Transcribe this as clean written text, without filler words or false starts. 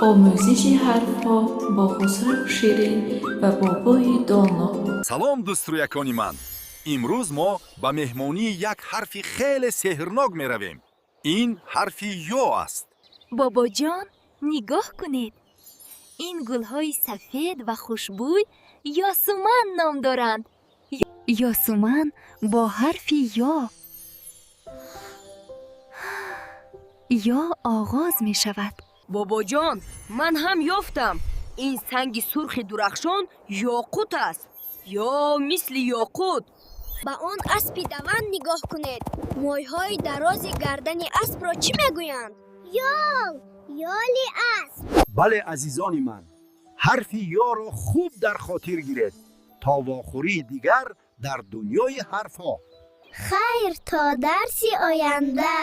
آموزش حرفها با خسرو شیرین و بابای دانا. салом дӯструякони ман. имрӯз мо ба меҳмонии як ҳарфи хеле сеҳрнок меравем. ин ҳарфи ё аст. бобоҷон, нигоҳ кунед. ин гулҳои сафед ва хушбӯй ёсуман ном доранд. ёсуман бо ҳарфи ё оғоз мешавад. бобоҷон, ман ҳам ёфтам. ин санги сурхи дурахшон ёқут аст. ё мисли ёқут. ба он аспи даванд нигоҳ кунед. мойҳои дарози гардани аспро чӣ мегӯянд? ёл, ёли асп. бале азизони ман, ҳарфи ёро хуб дар хотир гиред то вохӯрии дигар дар дунёи ҳарфҳо. хайр, то дарси оянда.